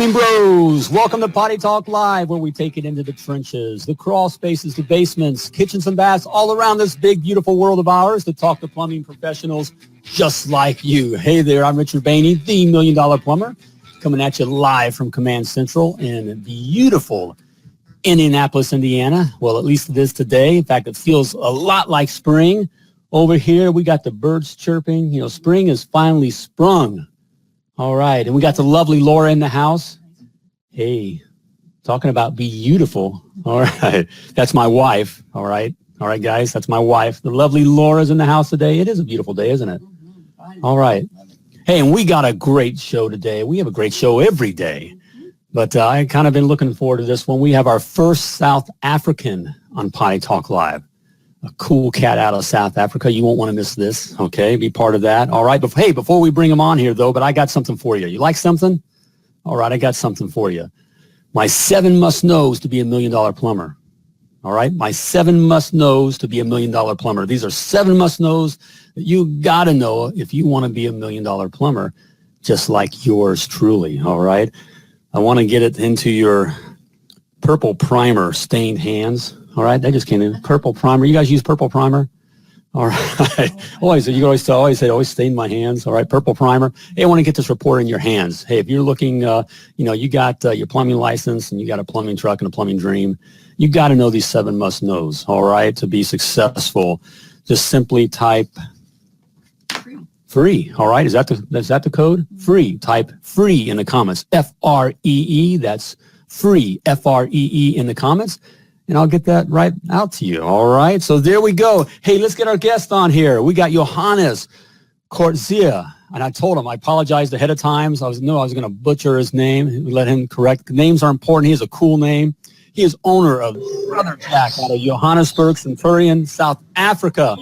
Plumbing Bros, welcome to Potty Talk Live, where we take it into the trenches, the crawl spaces, the basements, kitchens and baths, all around this big, beautiful world of ours to talk to plumbing professionals just like you. Hey there, I'm Richard Behney, the $1 Million Plumber, coming at you live from Command Central in beautiful Indianapolis, Indiana. Well, at least it is today. In fact, it feels a lot like spring. Over here, we got the birds chirping. You know, spring is finally sprung. All right, and we got the lovely Laura in the house. Hey, talking about beautiful. All right, that's my wife. All right, guys, that's my wife. The lovely Laura's in the house today. It is a beautiful day, isn't it? All right. Hey, and we got a great show today. We have a great show every day, but I kind of been looking forward to this one. We have our first South African on Potty Talk Live. A cool cat out of South Africa. You won't want to miss this, okay? Be part of that. All right. But hey, before we bring him on here, though, but I got something for you. You like something? All right, I got something for you. My 7 must-knows to be $1 million plumber. All right? My 7 must-knows to be $1 million plumber. These are 7 must-knows that you got to know if you want to be $1 million plumber, just like yours truly. All right? I want to get it into your purple primer stained hands. All right, they just came in. Purple primer. You guys use purple primer? All right. Always stain my hands. All right, purple primer. Hey, I want to get this report in your hands. Hey, if you're looking, you got your plumbing license and you got a plumbing truck and a plumbing dream, you got to know these 7 must-knows, all right, to be successful. Just simply type free. All right, is that the code? Free. Type free in the comments. F-R-E-E. That's free. F-R-E-E in the comments. And I'll get that right out to you. All right. So there we go. Hey, let's get our guest on here. We got JoHannes Coetzee. And I told him, I apologized ahead of time. So I was going to butcher his name. Let him correct. Names are important. He has a cool name. He is owner of Brotherjack out of Johannesburg, Centurion, South Africa.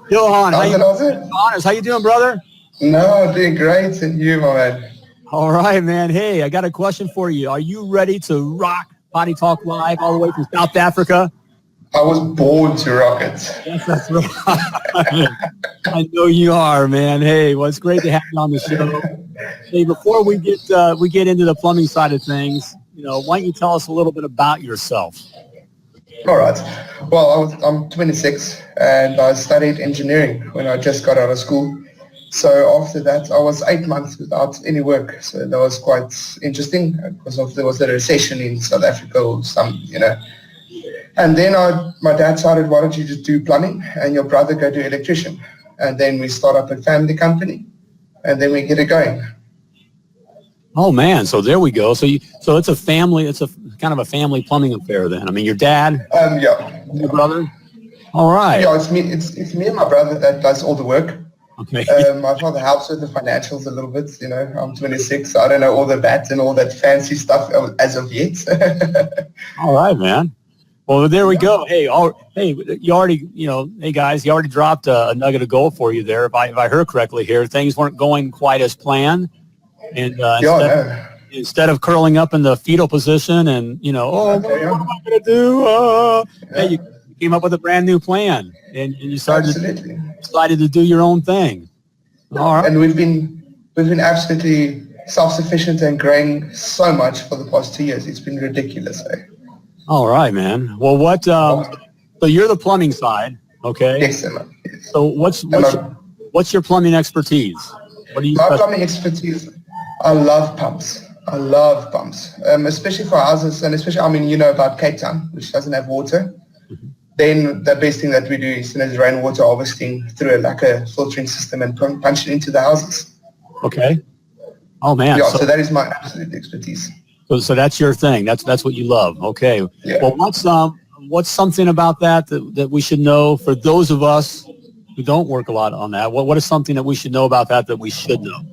JoHannes, how you doing, brother? No, doing great. And you, my man? All right, man. Hey, I got a question for you. Are you ready to rock Potty Talk Live all the way from South Africa? I was born to rock it. Yes, that's right. I know you are, man. Hey, well, it's great to have you on the show. Hey, before we get into the plumbing side of things, why don't you tell us a little bit about yourself? All right. Well, I'm 26 and I studied engineering when I just got out of school. So after that, I was 8 months without any work. So that was quite interesting because there was a recession in South Africa or And then my dad started, why don't you just do plumbing and your brother go do electrician? And then we start up a family company and then we get it going. Oh, man. So there we go. So it's a family, it's a kind of a family plumbing affair then. I mean, your dad? Yeah. Your brother? All right. Yeah, it's me and my brother that does all the work. Okay. My father helps with the financials a little bit. I'm 26, so I don't know all the VAT and all that fancy stuff as of yet. All right, man. Well, there we go. Hey, you already, hey guys, you already dropped a nugget of gold for you there. If I heard correctly here, things weren't going quite as planned, and instead of curling up in the fetal position and what am I going to do? Hey, you came up with a brand new plan, and you decided to do your own thing. All right. And we've been absolutely self-sufficient and growing so much for the past 2 years. It's been ridiculous. All right, man. Well, so you're the plumbing side, okay? Yes, sir. Yes. So what's your plumbing expertise? My plumbing expertise, I love pumps. Especially for houses, and especially, about Cape Town, which doesn't have water. Mm-hmm. Then the best thing that we do is rainwater harvesting through a filtering system and punch it into the houses. Okay. Oh, man. Yeah, so that is my absolute expertise. So that's your thing. That's what you love. Okay. Yeah. Well, what's something about that we should know for those of us who don't work a lot on that? What is something that we should know about that we should know?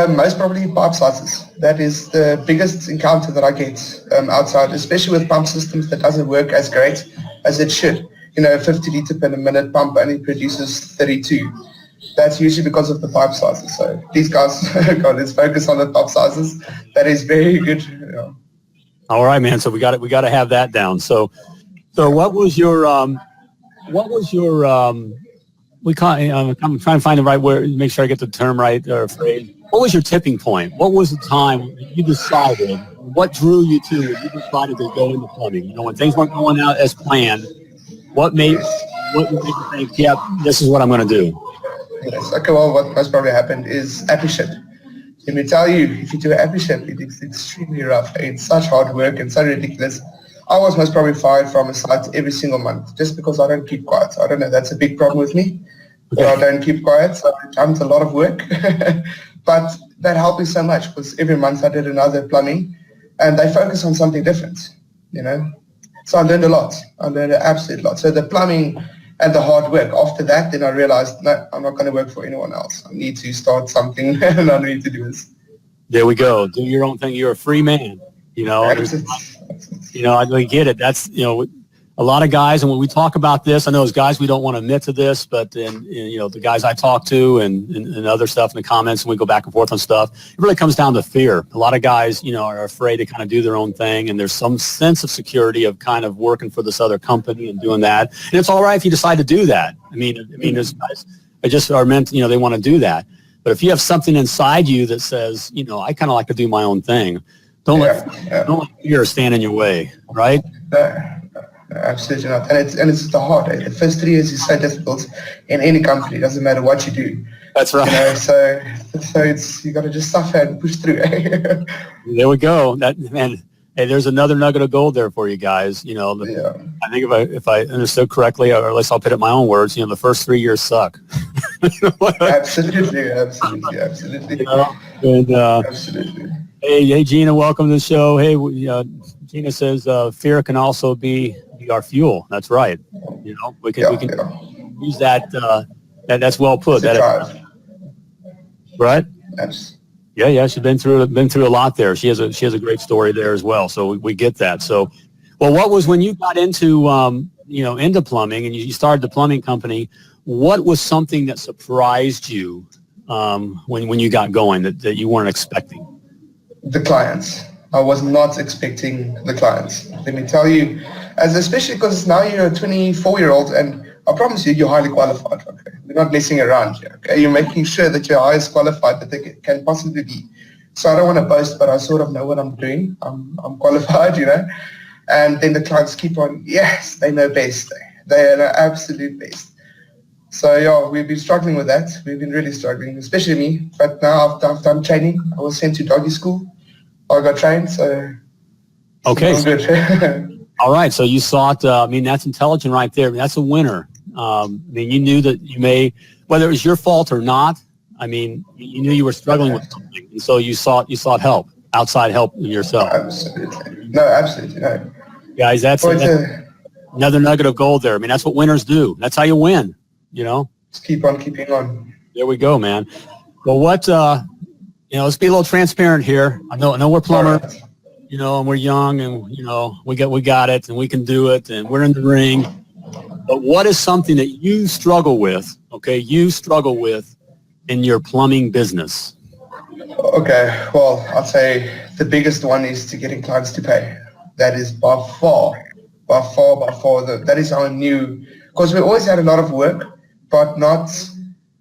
Most probably pipe sizes. That is the biggest encounter that I get outside, especially with pump systems that doesn't work as great as it should. A 50 litre per minute pump only produces 32. That's usually because of the pipe sizes. So these guys, let's focus on the pipe sizes. That is very good. Yeah. All right, man. So we got to have that down. So what was your I'm trying to find the right word, make sure I get the term right or phrase. What was your tipping point? What was the time you decided? What drew you to when you decided to go into plumbing? You know, when things weren't going out as planned, what made you think, yeah, this is what I'm going to do? Yes. Okay, well, what most probably happened is apprenticeship. Let me tell you, if you do an apprenticeship, it's extremely rough. It's such hard work and so ridiculous. I was most probably fired from a site every single month just because I don't keep quiet. I don't know, that's a big problem with me. Okay. I don't keep quiet, so it's a lot of work. But that helped me so much because every month I did another plumbing and they focus on something different, you know. So I learned a lot. I learned an absolute lot. So the plumbing and the hard work. After that, then I realized, no, I'm not going to work for anyone else. I need to start something and I need to do this. There we go. Do your own thing. You're a free man, you know. You know, I get it. That's, you know, a lot of guys, and when we talk about this, I know as guys we don't want to admit to this, but you know, the guys I talk to and other stuff in the comments, and we go back and forth on stuff, it really comes down to fear. A lot of guys, you know, are afraid to kind of do their own thing, and there's some sense of security of kind of working for this other company and doing that. And it's all right if you decide to do that. I mean, there's guys that just are meant, you know, they want to do that. But if you have something inside you that says, you know, I kind of like to do my own thing, don't let fear stand in your way, right? Absolutely not. And it's the hard. The first 3 years is so difficult in any company. It doesn't matter what you do. That's right. You know, so it's, you got to just suffer and push through. There we go. Hey, there's another nugget of gold there for you guys. You know, I think if I understood correctly, or at least I'll put it in my own words, you know, the first 3 years suck. Absolutely. You know? And, absolutely. Hey, Gina, welcome to the show. Hey, Gina says fear can also be our fuel. That's right. You know, we can use that. That's well put. Right? Yeah. She's been through a lot there. She has a great story there as well. So we get that. So, well, what was when you got into into plumbing and you started the plumbing company? What was something that surprised you when you got going that you weren't expecting? The clients. I was not expecting the clients. Let me tell you, especially because now you're a 24-year-old and I promise you, you're highly qualified. Okay, we're not messing around here. Okay, you're making sure that you're highest qualified that they can possibly be. So I don't want to boast, but I sort of know what I'm doing. I'm qualified, you know. And then the clients keep on. Yes, they know best. They are the absolute best. So yeah, we've been struggling with that. We've been really struggling, especially me. But now I've done training. I was sent to doggy school. I got trained, so okay. I'm good. All right, so you sought, that's intelligent right there. I mean, that's a winner. You knew that you may, whether it was your fault or not, you knew you were struggling with something, and so you sought help, outside help yourself. Absolutely. No, absolutely. No. Guys, that's another nugget of gold there. I mean, that's what winners do. That's how you win, you know? Just keep on keeping on. There we go, man. Well, let's be a little transparent here. I know we're plumbers, right. And we're young, and we got it, and we can do it, and we're in the ring. But what is something that you struggle with? Okay, in your plumbing business? Okay, well, I'd say the biggest one is to getting clients to pay. That is by far. That is our new, because we always had a lot of work, but not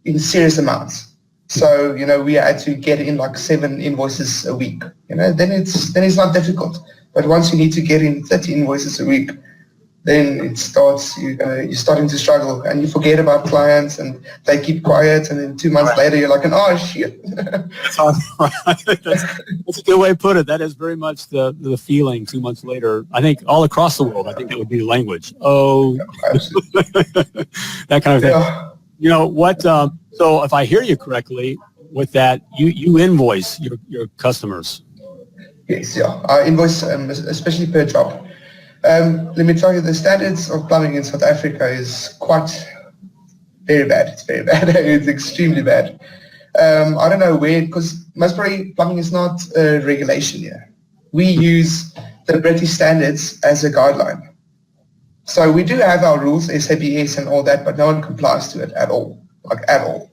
in serious amounts. So, we had to get in like 7 invoices a week. Then it's not difficult. But once you need to get in 30 invoices a week, then it starts, you're starting to struggle and you forget about clients and they keep quiet, and then 2 months later you're like, oh shit. That's a good way to put it. That is very much the feeling 2 months later. I think all across the world, I think that would be the language. Oh, that kind of thing. Yeah. So if I hear you correctly with that, you invoice your customers. Yes, yeah. I invoice, especially per job. Let me tell you, the standards of plumbing in South Africa is very bad. It's very bad. It's extremely bad. I don't know where, because most probably plumbing is not a regulation here. We use the British standards as a guideline. So we do have our rules, SAPS and all that, but no one complies to it at all, at all.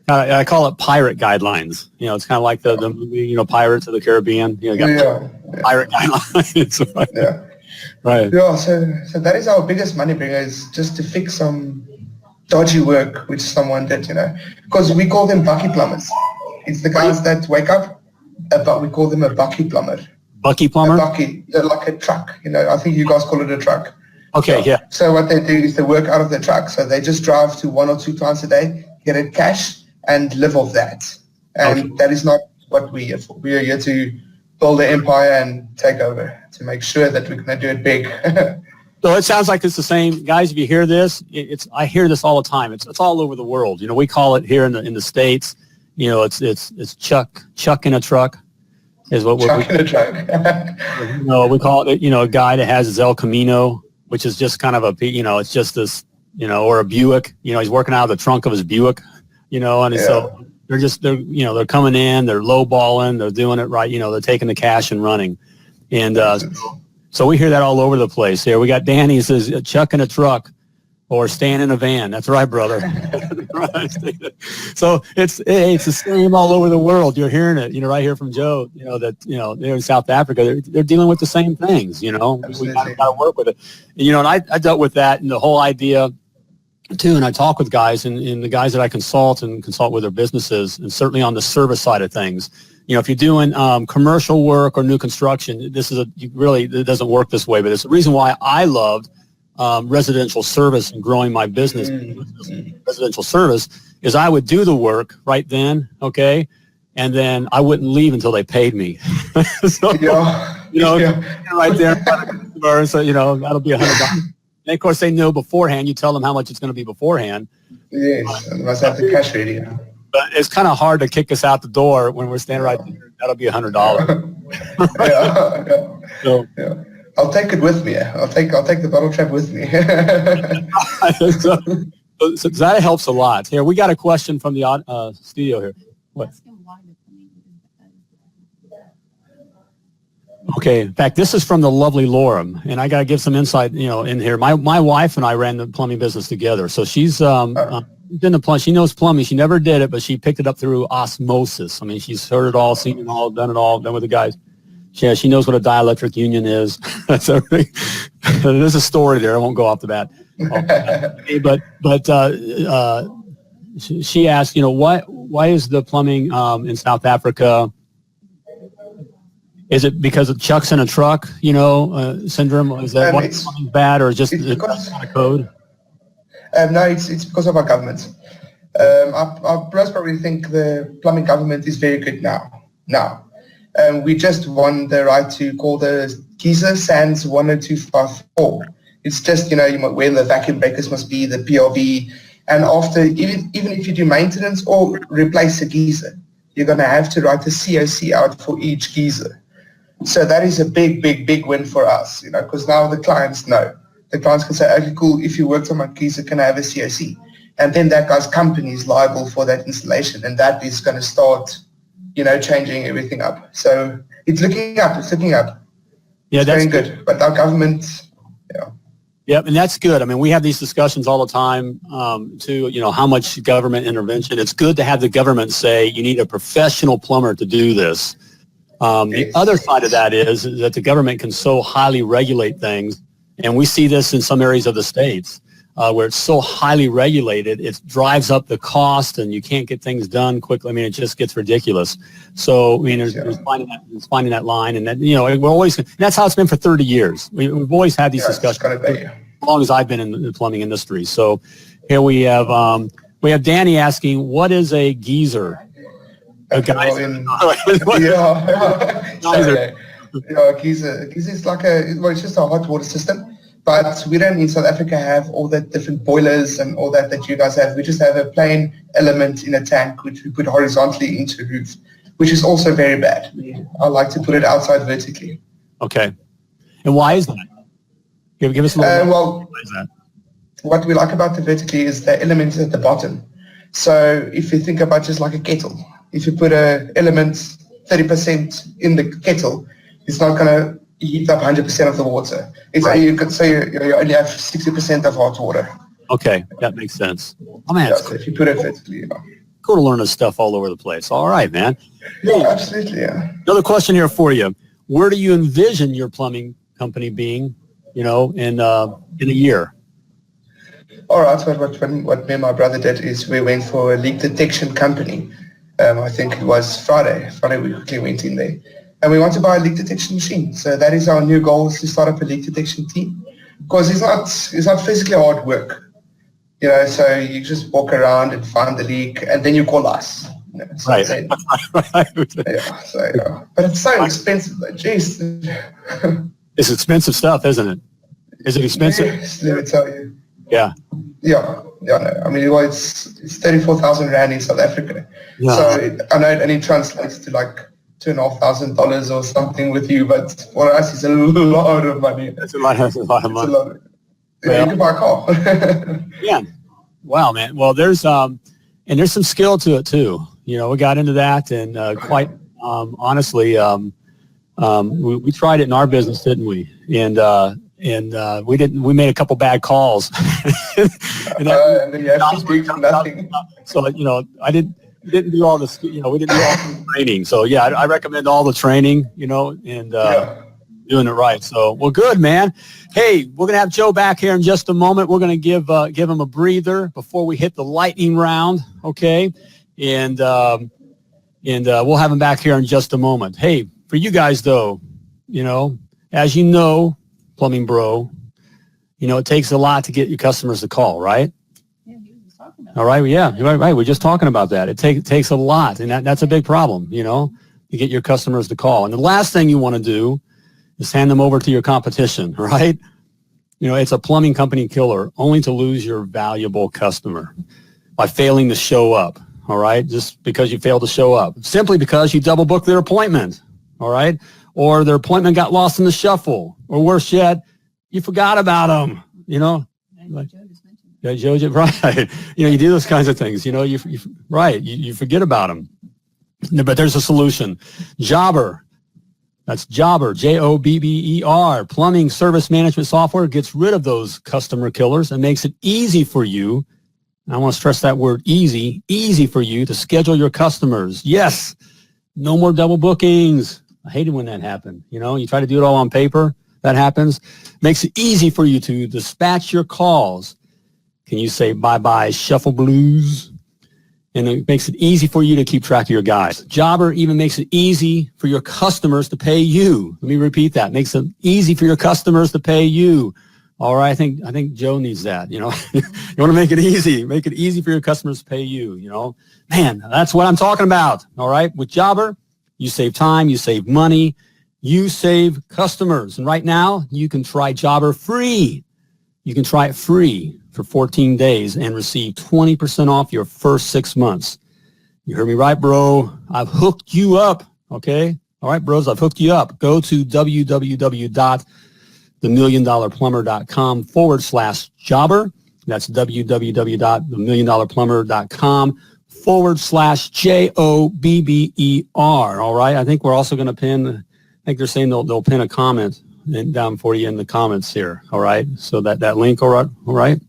I call it pirate guidelines. It's kind of like the movie, Pirates of the Caribbean. Pirate guidelines. Right. Yeah. Right. Yeah, so that is our biggest money bringer, is just to fix some dodgy work which someone did, because we call them bucky plumbers. It's the guys that wake up, but we call them a bucky plumber. Bucky plumber? A bucky, they're like a truck, I think you guys call it a truck. Okay, yeah. So what they do is they work out of the truck. So they just drive to 1 or 2 clients a day, get it cash, and live off that. And that is not what we're here for. We are here to build an empire and take over, to make sure that we're going to do it big. So it sounds like it's the same. Guys, if you hear this, I hear this all the time. It's all over the world. We call it here in the States, it's chuck in a truck. Is what chuck in a truck. We call it, a guy that has his El Camino, which is just kind of it's just this, or a Buick, he's working out of the trunk of his Buick, and so they're coming in, they're lowballing, they're doing it right, they're taking the cash and running. And so we hear that all over the place here. We got Danny says, chuck in a truck or stand in a van. That's right, brother. So it's the same all over the world. You're hearing it, right here from Joe, they're in South Africa. They're dealing with the same things, We got to work with it. And I dealt with that and the whole idea too. And I talk with guys and the guys that I consult with their businesses, and certainly on the service side of things. If you're doing commercial work or new construction, it doesn't work this way, but it's the reason why I loved residential service and growing my business. Residential service is I would do the work right then, okay, and then I wouldn't leave until they paid me. So, right there, so that'll be $100. And of course, they know beforehand. You tell them how much it's going to be beforehand. Yes, and must have the cash ready. But it's kind of hard to kick us out the door when we're standing right there. That'll be $100. So, I'll take it with me. I'll take the bottle trap with me. so that helps a lot. Here, we got a question from the studio here. What? Okay. In fact, this is from the lovely Laura, and I got to give some insight, in here. My wife and I ran the plumbing business together. So she's in the plumbing. She knows plumbing. She never did it, but she picked it up through osmosis. I mean, she's heard it all, seen it all, done with the guys. Yeah, she knows what a dielectric union is. That's everything. There's a story there. I won't go off the bat. But she asked, why is the plumbing in South Africa? Is it because of chucks in a truck, syndrome? Is that why it's bad, or just the kind of code? No, it's because of our government. I most probably think the plumbing government is very good now. We just won the right to call the geyser SANS 10254. It's just, where the vacuum breakers must be, the PRV, and after, even if you do maintenance or replace a geyser, you're going to have to write a COC out for each geyser. So that is a big, big, big win for us, because now the clients know. The clients can say, okay, cool, if you worked on my geyser, can I have a COC? And then that guy's company is liable for that installation, and that is going to start changing everything up. So it's looking up. Yeah, that's very good. But our government, Yep, and that's good. I mean, we have these discussions all the time too, how much government intervention. It's good to have the government say you need a professional plumber to do this. The other side of that is that the government can so highly regulate things, and we see this in some areas of the States. Where it's so highly regulated, it drives up the cost, and you can't get things done quickly. I mean, it just gets ridiculous. So, there's finding that line, and that we're always. And that's how it's been for 30 years. We've always had these discussions as long as I've been in the plumbing industry. So, here we have Danny asking, what is a geyser? A geyser. Geyser is like it's just a hot water system. But we don't in South Africa have all the different boilers and all that you guys have. We just have a plain element in a tank which we put horizontally into the roof, which is also very bad. I like to put it outside vertically. Okay. And why is that? Give us a little why is that? What we like about the vertically is the element at the bottom. So if you think about just like a kettle, if you put an element 30% in the kettle, it's not going to heat up 100% of the water. You could say you only have 60% of hot water. Okay, that makes sense. Oh, man, so if you put it vertically, Cool to learn this stuff all over the place. All right, man. Yeah, absolutely, yeah. Another question here for you. Where do you envision your plumbing company being, in a year? All right, what me and my brother did is we went for a leak detection company. I think it was Friday we quickly went in there. And we want to buy a leak detection machine. So that is our new goal, is to start up a leak detection team. Because it's not physically hard work. You know, so you just walk around and find the leak, and then you call us. You know, so Right. yeah, so, yeah. But it's so expensive, though. Jeez. It's expensive stuff, isn't it? Is it expensive? Yes, let me tell you. Yeah. Yeah, no. I mean, it's 34,000 Rand in South Africa. Yeah. So I know it only translates to like $2,500 or something with you, but for us, it's a lot of money. It's a lot of money. You can buy a car. Yeah. Wow, man. Well, there's some skill to it too. You know, we got into that, and quite honestly, we tried it in our business, didn't we? And we didn't. We made a couple bad calls, and then you have to speak nothing. So you know, we didn't do all this. You know, we didn't do all the training. So yeah, I recommend all the training. You know, and doing it right. So well, good, man. Hey, we're gonna have Joe back here in just a moment. We're gonna give him a breather before we hit the lightning round. Okay, and we'll have him back here in just a moment. Hey, for you guys though, you know, as you know, Plumbing Bro, you know, it takes a lot to get your customers to call, right? Yeah, he was just talking about All right, yeah, right. We're just talking about that. It takes a lot, and that's a big problem, you know, to get your customers to call. And the last thing you want to do is hand them over to your competition, right? You know, it's a plumbing company killer, only to lose your valuable customer by failing to show up, all right? Just because you failed to show up. Simply because you double booked their appointment, all right? Or their appointment got lost in the shuffle. Or worse yet, you forgot about them, you know? like Joe just mentioned. Yeah, Joe, right. You know, you do those kinds of things, you know, you forget about them. But there's a solution. Jobber. That's Jobber, Jobber. Plumbing service management software gets rid of those customer killers and makes it easy for you. And I want to stress that word easy for you to schedule your customers. Yes, no more double bookings. I hated when that happened. You know, you try to do it all on paper. That happens. Makes it easy for you to dispatch your calls. Can you say bye-bye shuffle blues? And it makes it easy for you to keep track of your guys. Jobber even makes it easy for your customers to pay you. Let me repeat that. Makes it easy for your customers to pay you. All right, I think Joe needs that. You know, you want to make it easy. Make it easy for your customers to pay you. You know, man, that's what I'm talking about. All right, with Jobber, you save time, you save money, you save customers. And right now, you can try Jobber free. You can try it free for 14 days and receive 20% off your first 6 months. You heard me right, bro. I've hooked you up, okay? All right, bros, I've hooked you up. Go to www.themilliondollarplumber.com/jobber. That's www.themilliondollarplumber.com/JOBBER. All right, I think we're also going to pin, I think they're saying they'll pin a comment down for you in the comments here. All right, so that link, all right.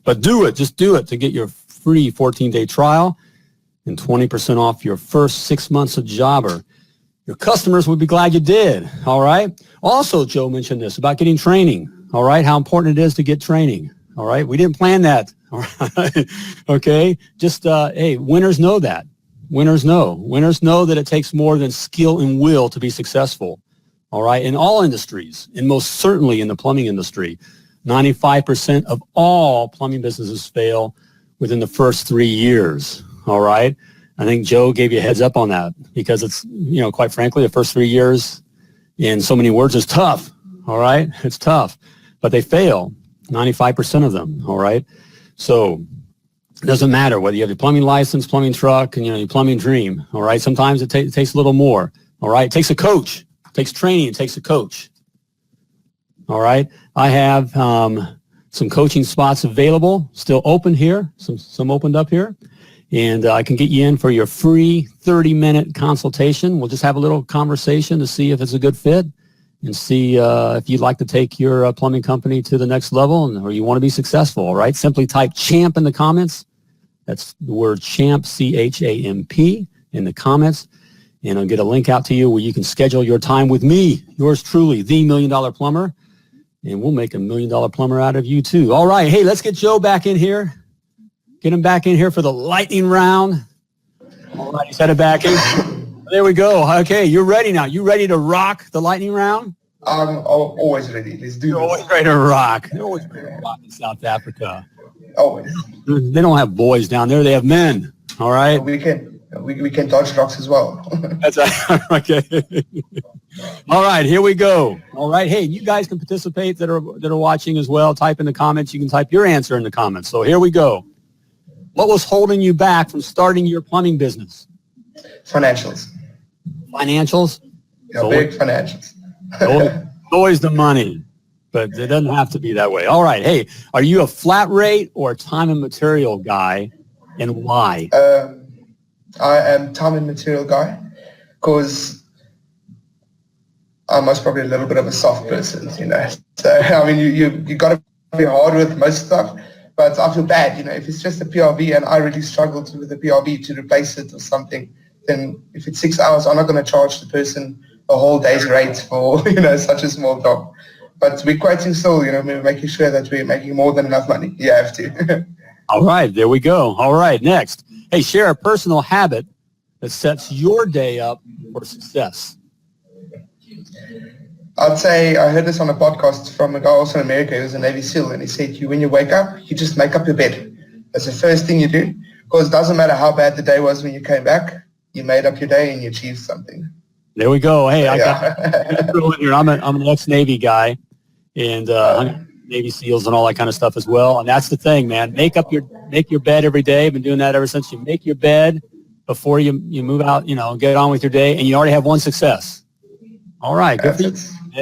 But do it, just do it to get your free 14-day trial and 20% off your first 6 months of Jobber. Your customers would be glad you did, all right? Also, Joe mentioned this about getting training, all right? How important it is to get training, all right? We didn't plan that, all right? Okay? Just, hey, winners know that. Winners know. Winners know that it takes more than skill and will to be successful, all right? In all industries, and most certainly in the plumbing industry, 95% of all plumbing businesses fail within the first 3 years, all right? I think Joe gave you a heads up on that because it's, you know, quite frankly, the first 3 years in so many words is tough, all right? It's tough, but they fail, 95% of them, all right? So it doesn't matter whether you have your plumbing license, plumbing truck, and, you know, your plumbing dream, all right? Sometimes it takes a little more, all right? It takes a coach. It takes training. It takes a coach. All right. I have some coaching spots available, still open here, some opened up here. And I can get you in for your free 30-minute consultation. We'll just have a little conversation to see if it's a good fit and see if you'd like to take your plumbing company to the next level or you want to be successful. All right. Simply type CHAMP in the comments. That's the word CHAMP, CHAMP, in the comments. And I'll get a link out to you where you can schedule your time with me, yours truly, the $1 Million Plumber. And we'll make $1 million plumber out of you too. All right. Hey, let's get Joe back in here. Get him back in here for the lightning round. All right. He's headed back in. There we go. Okay. You're ready now. You ready to rock the lightning round? I'm always ready. Let's do You're this. always ready to rock. They're always ready to rock in South Africa. Always. They don't have boys down there. They have men. All right. We can dodge rocks as well. That's okay. All right, here we go. All right, hey, you guys can participate that are watching as well. Type in the comments. You can type your answer in the comments. So here we go. What was holding you back from starting your plumbing business? Financials. Financials? Yeah, big financials. Always the money, but it doesn't have to be that way. All right, hey, are you a flat rate or a time and material guy, and why? I am time and material guy because I'm most probably a little bit of a soft person, you know. So, I mean, you got to be hard with most stuff, but I feel bad, you know, if it's just a PRV and I really struggle with the PRV to replace it or something, then if it's 6 hours, I'm not going to charge the person a whole day's rate for, you know, such a small job. But we're quoting still, you know, we're making sure that we're making more than enough money. You have to. All right, there we go. All right, next. Hey, share a personal habit that sets your day up for success. I'd say I heard this on a podcast from a guy also in America. He was a Navy SEAL, and he said, when you wake up, you just make up your bed. That's the first thing you do, because it doesn't matter how bad the day was when you came back. You made up your day and you achieved something. There we go. Hey, I got here. I'm an ex-Navy guy, and Navy SEALs and all that kind of stuff as well. And that's the thing, man. Make your bed every day. I've been doing that ever since. You make your bed before you move out, you know, get on with your day, and you already have one success. All right, good for you.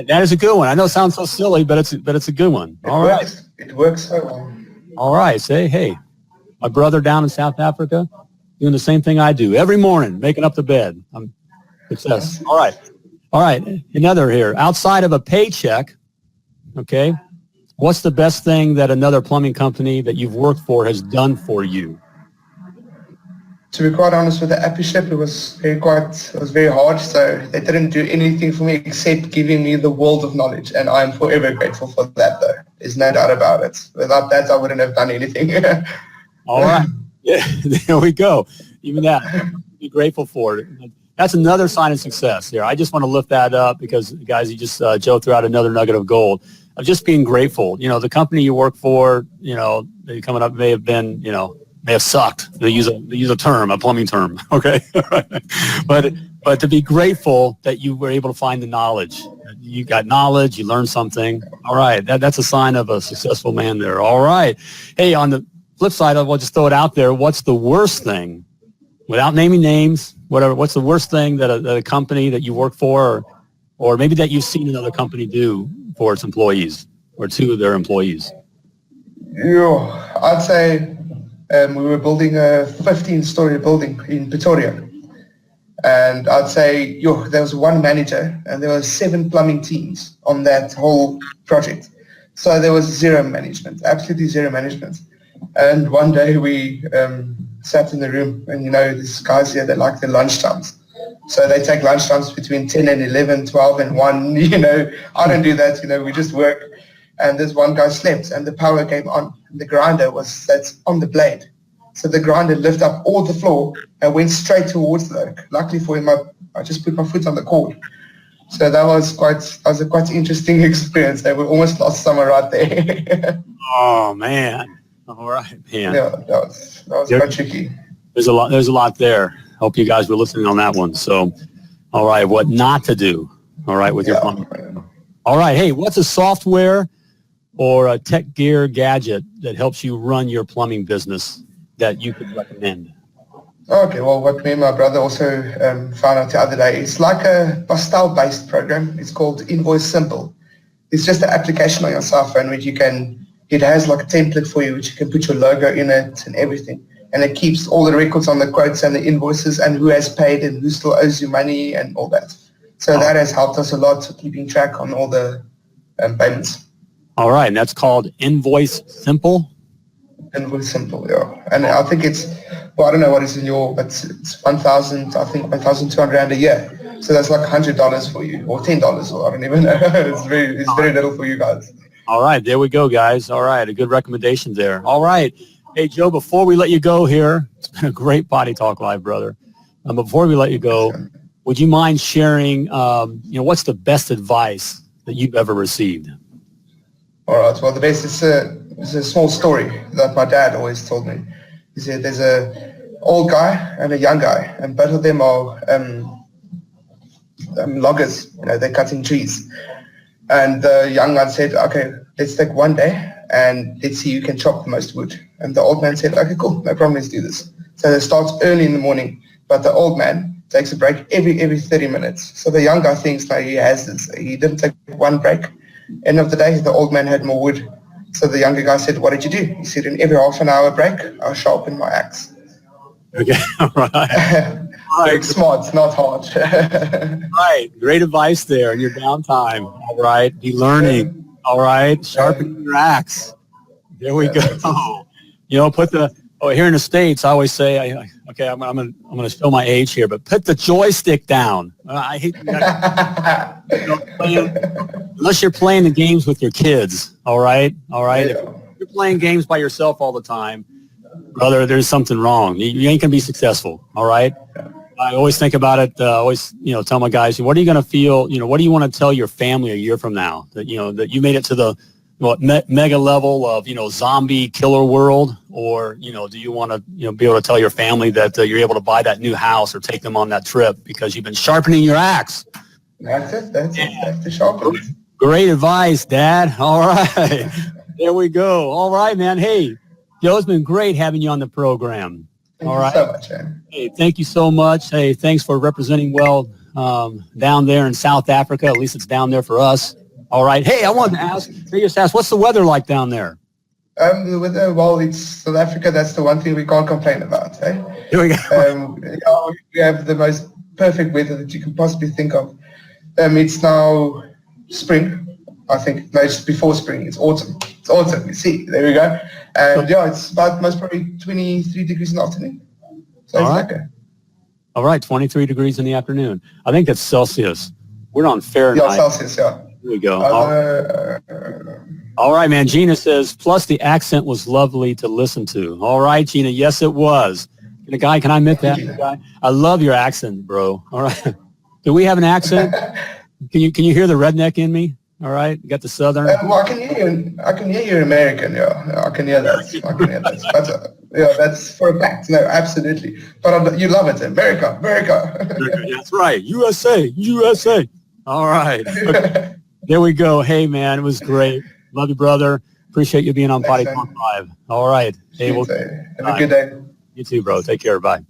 That is a good one. I know it sounds so silly, but it's a good one. All right. It works so well. All right. Say, hey, my brother down in South Africa doing the same thing I do every morning, making up the bed. I'm success. All right. All right. Another here. Outside of a paycheck, okay, what's the best thing that another plumbing company that you've worked for has done for you? To be quite honest, with the apprenticeship, it was very hard. So they didn't do anything for me except giving me the world of knowledge, and I'm forever grateful for that. Though there's no doubt about it. Without that, I wouldn't have done anything. All right, yeah, there we go. Even that, be grateful for it. That's another sign of success here. I just want to lift that up because, guys, Joe threw out another nugget of gold of just being grateful. You know, the company you work for, you know, coming up may have been, you know, may have sucked. They use a term, a plumbing term, okay? But to be grateful that you were able to find the knowledge. You got knowledge, you learned something. All right, that's a sign of a successful man there. All right. Hey, on the flip side, I'll just throw it out there. What's the worst thing, without naming names, whatever, what's the worst thing that a company that you work for or maybe that you've seen another company do for its employees or to their employees? Yeah, I'd say we were building a 15-story building in Pretoria. And I'd say, there was one manager and there were 7 plumbing teams on that whole project. So there was zero management, absolutely zero management. And one day we sat in the room and, you know, these guys here, they like their lunchtimes. So they take lunchtimes between 10 and 11, 12 and 1, you know. I don't do that, you know, we just work. And this one guy slept and the power came on. The grinder that's on the blade. So the grinder lifted up all the floor and went straight towards the oak. Luckily for him, I just put my foot on the cord. So that was a quite interesting experience. We almost lost summer right there. Oh, man. All right, man. Yeah, that was quite tricky. There's a lot there. Hope you guys were listening on that one. So, all right, what not to do, all right, with your plumbing. All right, hey, what's a software or a tech gear gadget that helps you run your plumbing business that you could recommend? Okay, well, what me and my brother also found out the other day, it's like a pastel-based program. It's called Invoice Simple. It's just an application on your cell phone which it has like a template for you which you can put your logo in it and everything. And it keeps all the records on the quotes and the invoices and who has paid and who still owes you money and all that. So that has helped us a lot keeping track on all the payments. All right, and that's called Invoice Simple? Invoice Simple, yeah. And I think I don't know what is in but it's 1,200 Rand a year. So that's like $100 for you or $10 or I don't even know. It's very little for you guys. All right, there we go, guys. All right, a good recommendation there. All right. Hey, Joe, before we let you go here, it's been a great Potty Talk Live, brother. Before we let you go, would you mind sharing, what's the best advice that you've ever received? All right. Well, the best is a small story that my dad always told me. He said there's a old guy and a young guy, and both of them are loggers. They're cutting trees. And the young man said, okay, let's take one day and let's see who can chop the most wood. And the old man said, okay, cool, no problem, let's do this. So it starts early in the morning, but the old man takes a break every 30 minutes. So the young guy thinks like he has this. He didn't take one break. End of the day, the old man had more wood. So the younger guy said, what did you do? He said, in every half an hour break, I'll sharpen my axe. Okay, all right. Right. Smart, not hard. Right, great advice there in your downtime. All right, be learning. All right, sharpen your axe. There we go. Here in the States, I always say, I'm gonna show my age here, but put the joystick down. I hate unless you're playing the games with your kids. All right. Yeah. If you're playing games by yourself all the time, brother, there's something wrong. You ain't gonna be successful. All right. I always think about it. Always, tell my guys, what are you going to feel? What do you want to tell your family a year from now? That that you made it to the mega level of zombie killer world, or do you want to be able to tell your family that you're able to buy that new house or take them on that trip because you've been sharpening your axe? That's it. That's the sharpening. Great advice, Dad. All right, there we go. All right, man. Hey, Joe, it's been great having you on the program. All right. Thank you so much, man. Hey, thank you so much. Hey, thanks for representing well down there in South Africa. At least it's down there for us. All right. Hey, I wanted to ask, what's the weather like down there? The weather, well, it's South Africa. That's the one thing we can't complain about. Eh? Here we go. We have the most perfect weather that you can possibly think of. It's now spring. I think, no, it's before spring. It's autumn. It's autumn. You see, there we go. And it's about most probably 23 degrees in the afternoon. So all right. All right, 23 degrees in the afternoon. I think that's Celsius. We're on Fahrenheit. Yeah, Celsius, yeah. Here we go. All right, man. Gina says, plus the accent was lovely to listen to. All right, Gina. Yes, it was. Can I admit that? Guy? I love your accent, bro. All right. Do we have an accent? Can you hear the redneck in me? All right, you got the southern. Well, I can hear you American. Yeah, I can hear that. That's for a fact. No, absolutely. But you love it, America. That's right. USA. All right. Okay. There we go. Hey, man, it was great. Love you, brother. Appreciate you being on Potty Talk Live. All right. Hey, have a good day. You too, bro. Take care. Bye.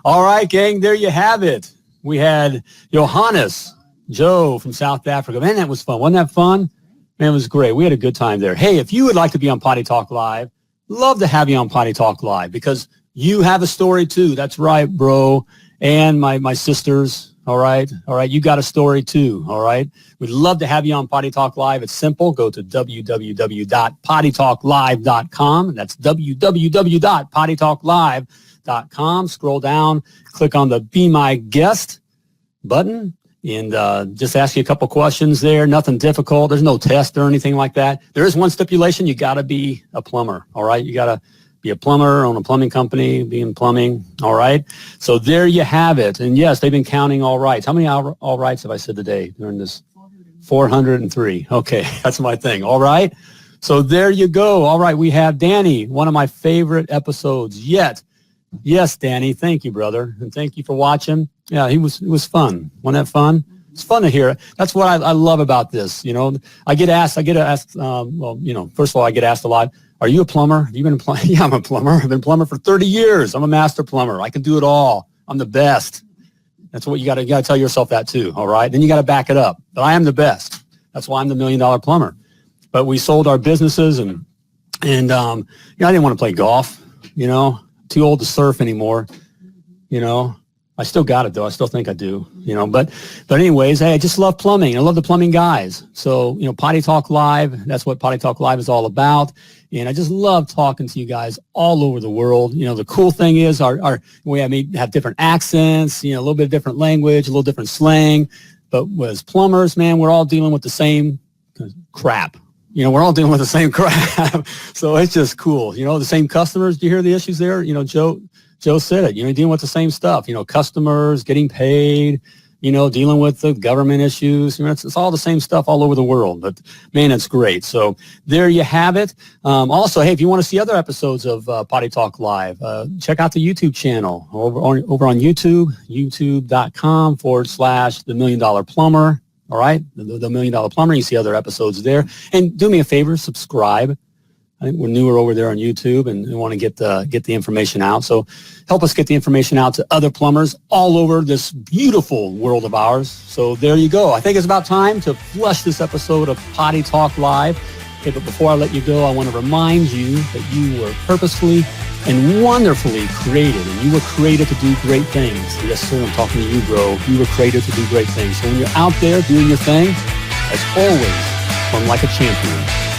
All right, gang. There you have it. We had JoHannes, Joe from South Africa. Man, that was fun. Wasn't that fun? Man, it was great. We had a good time there. Hey, if you would like to be on Potty Talk Live, love to have you on Potty Talk Live because you have a story too. That's right, bro. And my sisters. All right. You got a story too. All right. We'd love to have you on Potty Talk Live. It's simple. Go to www.pottytalklive.com. That's www.pottytalklive.com. Scroll down, click on the Be My Guest button, and just ask you a couple questions there. Nothing difficult. There's no test or anything like that. There is one stipulation. You got to be a plumber. All right. You got to be a plumber, own a plumbing company, be in plumbing. All right. So there you have it. And yes, they've been counting all rights. How many all rights have I said today during this? 403. Okay. That's my thing. All right. So there you go. All right. We have Danny, one of my favorite episodes yet. Yes, Danny. Thank you, brother. And thank you for watching. Yeah, it was fun. Wasn't that fun? It's fun to hear. That's what I love about this. I get asked, first of all, I get asked a lot, are you a plumber? Have you been a plumber? Yeah, I'm a plumber. I've been a plumber for 30 years. I'm a master plumber. I can do it all. I'm the best. That's what you got to tell yourself that too. All right. Then you got to back it up. But I am the best. That's why I'm the $1 million plumber. But we sold our businesses and I didn't want to play golf, too old to surf anymore, I still got it though. I still think I do, but anyways, hey, I just love plumbing. I love the plumbing guys. So, Potty Talk Live, that's what Potty Talk Live is all about. And I just love talking to you guys all over the world. The cool thing is we have different accents, a little bit of different language, a little different slang, but as plumbers, man, we're all dealing with the same crap. we're all dealing with the same crap. So it's just cool. The same customers. Do you hear the issues there? Joe said it. Dealing with the same stuff. Customers getting paid. Dealing with the government issues. It's all the same stuff all over the world. But man, it's great. So there you have it. Also, hey, if you want to see other episodes of Potty Talk Live, check out the YouTube channel over on YouTube, youtube.com/The $1 Million Plumber. All right, the $1 Million Plumber. You see other episodes there. And do me a favor, subscribe. I think we're newer over there on YouTube and we want to get the information out. So help us get the information out to other plumbers all over this beautiful world of ours. So there you go. I think it's about time to flush this episode of Potty Talk Live. Okay, but before I let you go, I want to remind you that you were purposefully and wonderfully created, and you were created to do great things. Yes, sir, I'm talking to you, bro. You were created to do great things. So when you're out there doing your thing, as always, plumb like a champion.